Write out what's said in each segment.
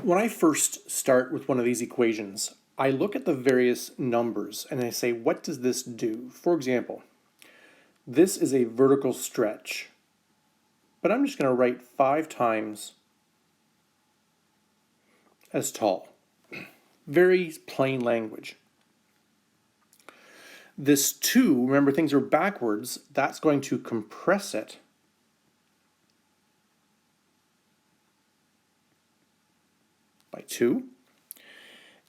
When I first start with one of these equations, I look at the various numbers and I say, what does this do? For example, this is a vertical stretch, but I'm just going to write 5 times as tall. Very plain language. This 2, remember things are backwards, that's going to compress it by 2.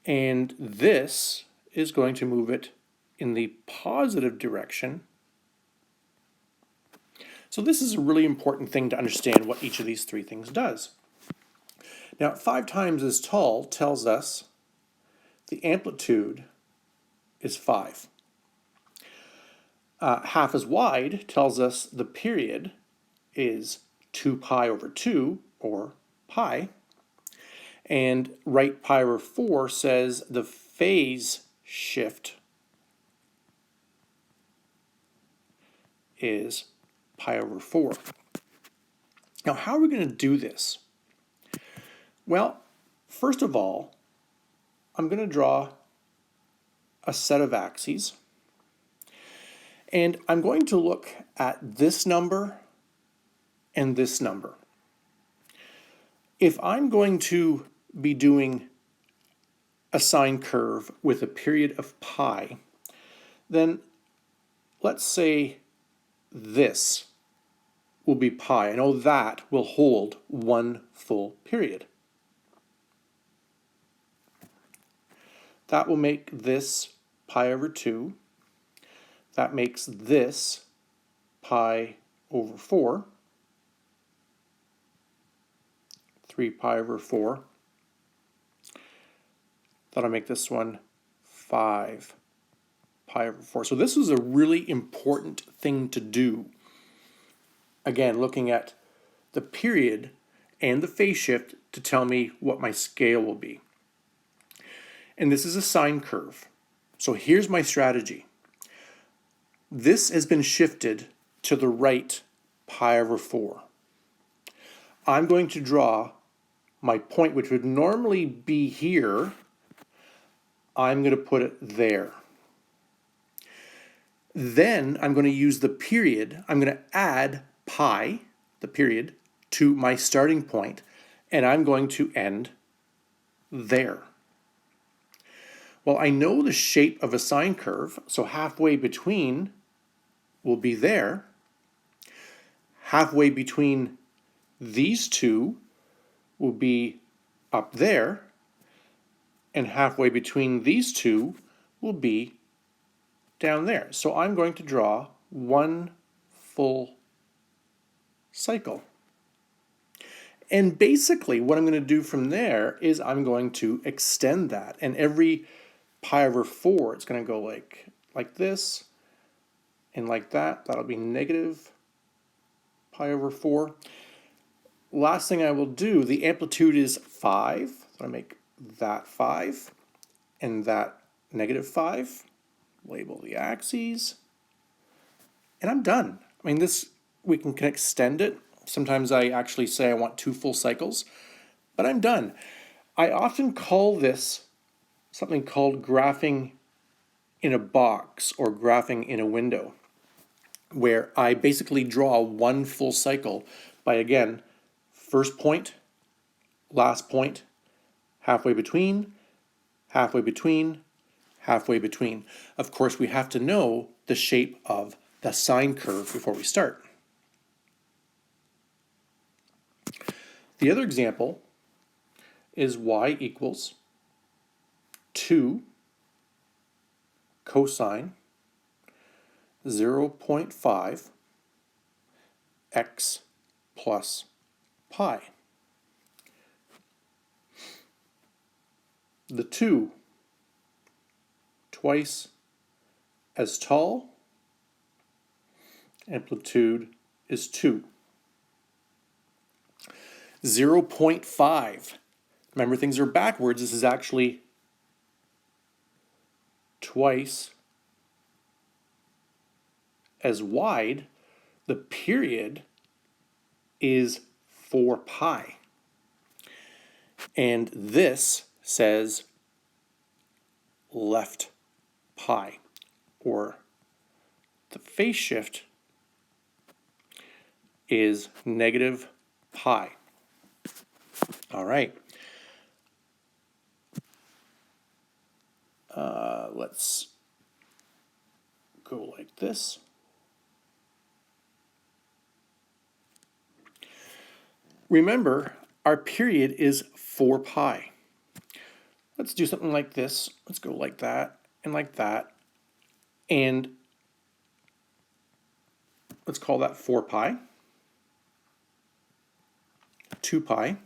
And this is going to move it in the positive direction. So this is a really important thing to understand what each of these 3 things does. Now, 5 times as tall tells us the amplitude is 5. Half as wide tells us the period is 2 pi over 2, or pi. And right pi over 4 says the phase shift is pi over 4. Now, how are we going to do this? Well, first of all, I'm going to draw a set of axes. And I'm going to look at this number and this number. If I'm going to be doing a sine curve with a period of pi, then let's say this will be pi. I know that will hold 1 full period. That will make this pi over 2. That makes this pi over 4. 3 pi over 4. That'll make this one 5 pi over 4. So this is a really important thing to do. Again, looking at the period and the phase shift to tell me what my scale will be. And this is a sine curve. So here's my strategy. This has been shifted to the right pi over 4. I'm going to draw my point, which would normally be here. I'm going to put it there. Then I'm going to use the period. I'm going to add pi, the period, to my starting point, and I'm going to end there. Well, I know the shape of a sine curve, so halfway between will be there. Halfway between these two will be up there, and halfway between these two will be down there. So I'm going to draw 1 full cycle. And basically what I'm going to do from there is I'm going to extend that, and every pi over 4 it's going to go like this and like that. That'll be negative pi over 4. Last thing I will do, the amplitude is 5, so I make that 5 and that negative 5. Label the axes, and I'm done. I mean, this, we can extend it. Sometimes I actually say I want 2 full cycles, but I'm done. I often call this something called graphing in a box or graphing in a window, where I basically draw 1 full cycle by, again, first point, last point, halfway between, halfway between, halfway between. Of course, we have to know the shape of the sine curve before we start. The other example is y equals 2 cosine 0.5 x plus pi. The 2, twice as tall, amplitude is 2. 0.5, remember things are backwards, this is actually twice as wide. The period is 4 pi. And this says left pi, or the phase shift is negative pi. All right. Let's go like this. Remember, our period is 4 pi. Let's do something like this. Let's go like that and like that. And let's call that 4 pi, 2 pi.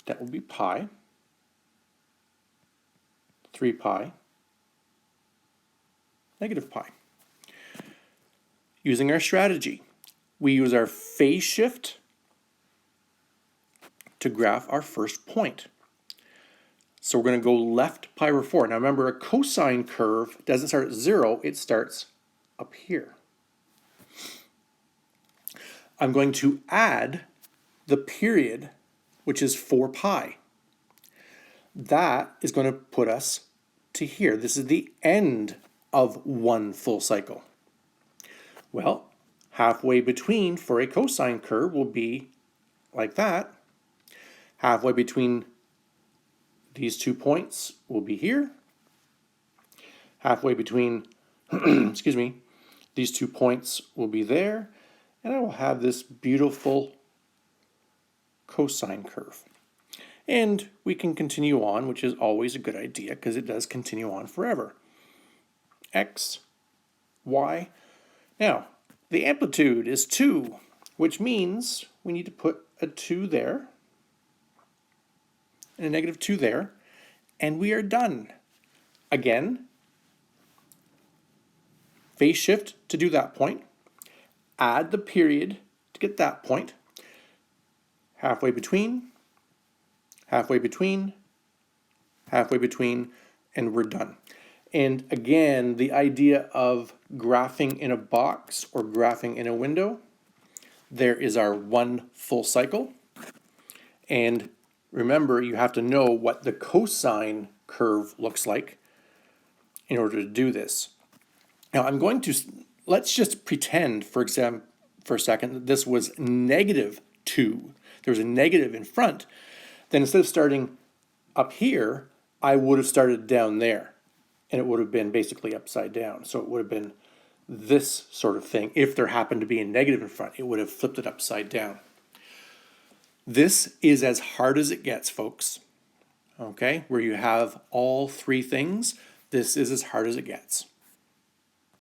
That will be pi, 3 pi, negative pi. Using our strategy, we use our phase shift to graph our first point. So we're going to go left pi over 4. Now remember, a cosine curve doesn't start at 0, it starts up here. I'm going to add the period, which is 4 pi. That is going to put us to here. This is the end of one full cycle. Well, halfway between for a cosine curve will be like that. Halfway between these 2 points will be here. Halfway between, excuse me, these 2 points will be there. And I will have this beautiful cosine curve. And we can continue on, which is always a good idea because it does continue on forever. X, Y. Now, the amplitude is 2, which means we need to put a 2 there and a negative 2 there, and we are done. Again, phase shift to do that point, add the period to get that point, halfway between, halfway between, halfway between, and we're done. And again, the idea of graphing in a box or graphing in a window, there is our one full cycle. And remember, you have to know what the cosine curve looks like in order to do this. Now I'm going to, let's just pretend, for example, for a second, that this was negative 2. There was a negative in front. Then instead of starting up here, I would have started down there. And it would have been basically upside down. So it would have been this sort of thing. If there happened to be a negative in front, it would have flipped it upside down. This is as hard as it gets, folks. Okay, where you have all 3 things, this is as hard as it gets.